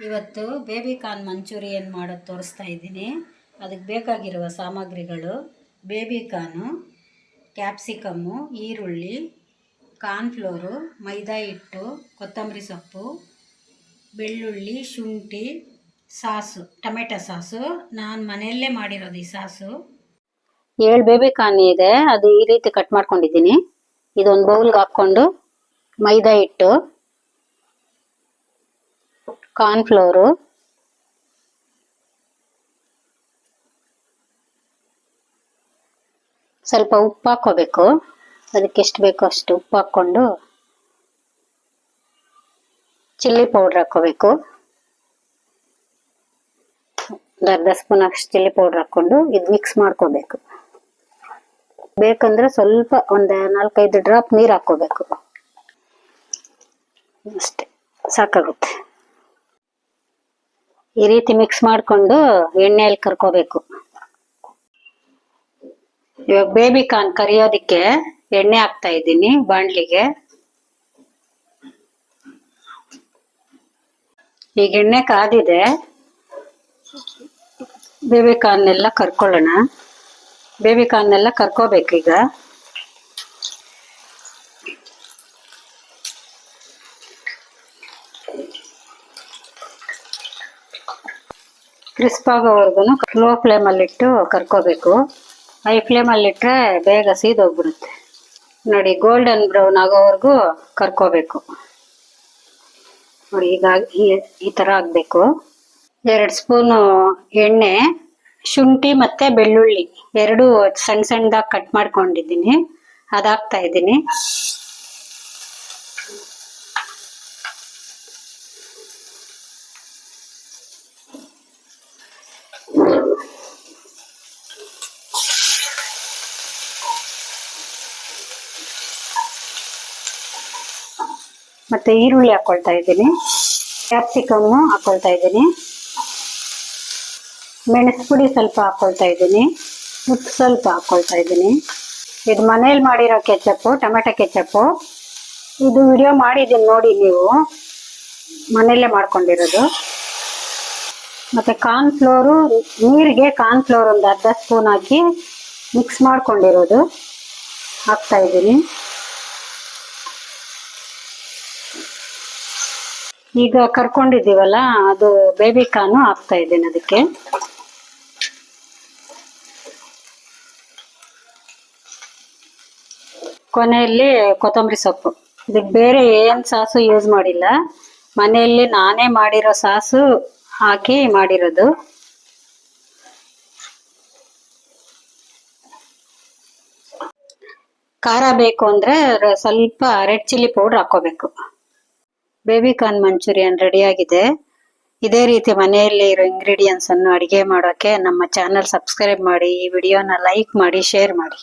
ಇವತ್ತು baby corn manchurian ಮಾಡೋದು ತೋರಿಸ್ತಾ ಇದ್ದೀನಿ. ಅದಕ್ಕೆ ಬೇಕಾಗಿರುವ ಸಾಮಗ್ರಿಗಳು: ಬೇಬಿ ಕಾರ್ನು, ಕ್ಯಾಪ್ಸಿಕಮ್ಮು, ಈರುಳ್ಳಿ, ಕಾರ್ನ್ಫ್ಲೋರು, ಮೈದಾ ಹಿಟ್ಟು, ಕೊತ್ತಂಬರಿ ಸೊಪ್ಪು, ಬೆಳ್ಳುಳ್ಳಿ, ಶುಂಠಿ, ಸಾಸು, ಟೊಮೆಟೊ ಸಾಸು. ನಾನು ಮನೆಯಲ್ಲೇ ಮಾಡಿರೋದು ಈ ಸಾಸು. 7 ಬೇಬಿ ಕಾರ್ನ್ ಇದೆ, ಅದು ಈ ರೀತಿ ಕಟ್ ಮಾಡ್ಕೊಂಡಿದ್ದೀನಿ. ಇದೊಂದು ಬೌಲ್ಗೆ ಹಾಕ್ಕೊಂಡು ಮೈದಾ ಹಿಟ್ಟು, ಕಾರ್ನ್ಫ್ಲೋರು, ಸ್ವಲ್ಪ ಉಪ್ಪು ಹಾಕೋಬೇಕು. ಅದಕ್ಕೆ ಎಷ್ಟು ಬೇಕೋ ಅಷ್ಟು ಉಪ್ಪು ಹಾಕ್ಕೊಂಡು ಚಿಲ್ಲಿ ಪೌಡ್ರ್ ಹಾಕೋಬೇಕು. ಒಂದು ಅರ್ಧ ಸ್ಪೂನ್ ಅಷ್ಟು ಚಿಲ್ಲಿ ಪೌಡ್ರ್ ಹಾಕ್ಕೊಂಡು ಇದು ಮಿಕ್ಸ್ ಮಾಡ್ಕೋಬೇಕು. ಬೇಕಂದ್ರೆ ಸ್ವಲ್ಪ ಒಂದು 4-5 ಡ್ರಾಪ್ ನೀರು ಹಾಕೋಬೇಕು. ಅಷ್ಟೇ ಸಾಕಾಗುತ್ತೆ. ಈ ರೀತಿ ಮಿಕ್ಸ್ ಮಾಡಿಕೊಂಡು ಎಣ್ಣೆಯಲ್ಲಿ ಕರ್ಕೋಬೇಕು. ಇವಾಗ ಬೇಬಿ ಕಾರ್ನ್ ಕರಿಯೋದಕ್ಕೆ ಎಣ್ಣೆ ಹಾಕ್ತಾ ಇದ್ದೀನಿ ಬಾಣಲಿಗೆ. ಈಗ ಎಣ್ಣೆ ಕಾದಿದೆ. ಬೇಬಿ ಕಾರ್ನ್ ಎಲ್ಲ ಕರ್ಕೊಳ್ಳೋಣ. ಬೇಬಿ ಕಾರ್ನ್ ಎಲ್ಲ ಕರ್ಕೋಬೇಕು. ಈಗ ಕ್ರಿಸ್ಪ್ ಆಗೋವರೆಗೂ ಲೋ ಫ್ಲೇಮಲ್ಲಿಟ್ಟು ಕರ್ಕೋಬೇಕು. ಹೈ ಫ್ಲೇಮಲ್ಲಿಟ್ಟರೆ ಬೇಗ ಸೀದೋಗ್ಬಿಡುತ್ತೆ. ನೋಡಿ, ಗೋಲ್ಡನ್ ಬ್ರೌನ್ ಆಗೋವರೆಗೂ ಕರ್ಕೋಬೇಕು. ನೋಡಿ, ಈಗ ಈ ಥರ ಆಗಬೇಕು. 2 ಸ್ಪೂನು ಎಣ್ಣೆ, ಶುಂಠಿ ಮತ್ತು ಬೆಳ್ಳುಳ್ಳಿ ಎರಡು ಸಣ್ಣ ಸಣ್ಣದಾಗಿ ಕಟ್ ಮಾಡ್ಕೊಂಡಿದ್ದೀನಿ, ಅದಾಕ್ತಾ ಇದ್ದೀನಿ. ಮತ್ತೆ ಈರುಳ್ಳಿ ಹಾಕೊಳ್ತಾ ಇದ್ದೀನಿ, ಕ್ಯಾಪ್ಸಿಕಮ್ಮು ಹಾಕೊಳ್ತಾ ಇದ್ದೀನಿ, ಮೆಣಸು ಪುಡಿ ಸ್ವಲ್ಪ ಹಾಕೊಳ್ತಾ ಇದ್ದೀನಿ, ಉಪ್ಪು ಸ್ವಲ್ಪ ಹಾಕೊಳ್ತಾ ಇದ್ದೀನಿ. ಇದು ಮನೇಲಿ ಮಾಡಿರೋ ಕೆಚಪ್ಪು, ಟೊಮೆಟೊ ಕೆಚಪ್ಪು. ಇದು ವಿಡಿಯೋ ಮಾಡಿದ್ದೀನಿ ನೋಡಿ, ನೀವು ಮನೆಯಲ್ಲೇ ಮಾಡ್ಕೊಂಡಿರೋದು. ಮತ್ತು ಕಾರ್ನ್ಫ್ಲೋರು, ನೀರಿಗೆ ಕಾರ್ನ್ಫ್ಲೋರ್ ಒಂದು ಅರ್ಧ ಸ್ಪೂನ್ ಹಾಕಿ ಮಿಕ್ಸ್ ಮಾಡ್ಕೊಂಡಿರೋದು ಹಾಕ್ತಾ ಇದ್ದೀನಿ. ಈಗ ಕರ್ಕೊಂಡಿದ್ದೀವಲ್ಲ, ಅದು ಬೇಬಿ ಕಾರ್ನು ಹಾಕ್ತಾ ಇದ್ದೀನಿ ಅದಕ್ಕೆ. ಕೊನೆಯಲ್ಲಿ ಕೊತ್ತಂಬರಿ ಸೊಪ್ಪು. ಇದಕ್ಕೆ ಬೇರೆ ಏನು ಸಾಸು ಯೂಸ್ ಮಾಡಿಲ್ಲ, ಮನೆಯಲ್ಲಿ ನಾನೇ ಮಾಡಿರೋ ಸಾಸು ಹಾಕಿ ಮಾಡಿರೋದು. ಖಾರ ಬೇಕು ಅಂದರೆ ಸ್ವಲ್ಪ ರೆಡ್ ಚಿಲ್ಲಿ ಪೌಡ್ರ್ ಹಾಕೋಬೇಕು. ಬೇಬಿ ಕಾರ್ನ್ ಮಂಚೂರಿಯನ್ ರೆಡಿಯಾಗಿದೆ. ಇದೇ ರೀತಿ ಮನೆಯಲ್ಲಿ ಇರೋ ಇಂಗ್ರೀಡಿಯೆಂಟ್ಸ್ ಅನ್ನು ಅಡುಗೆ ಮಾಡೋಕ್ಕೆ ನಮ್ಮ ಚಾನಲ್ ಸಬ್ಸ್ಕ್ರೈಬ್ ಮಾಡಿ, ಈ ವಿಡಿಯೋನ ಲೈಕ್ ಮಾಡಿ, ಶೇರ್ ಮಾಡಿ.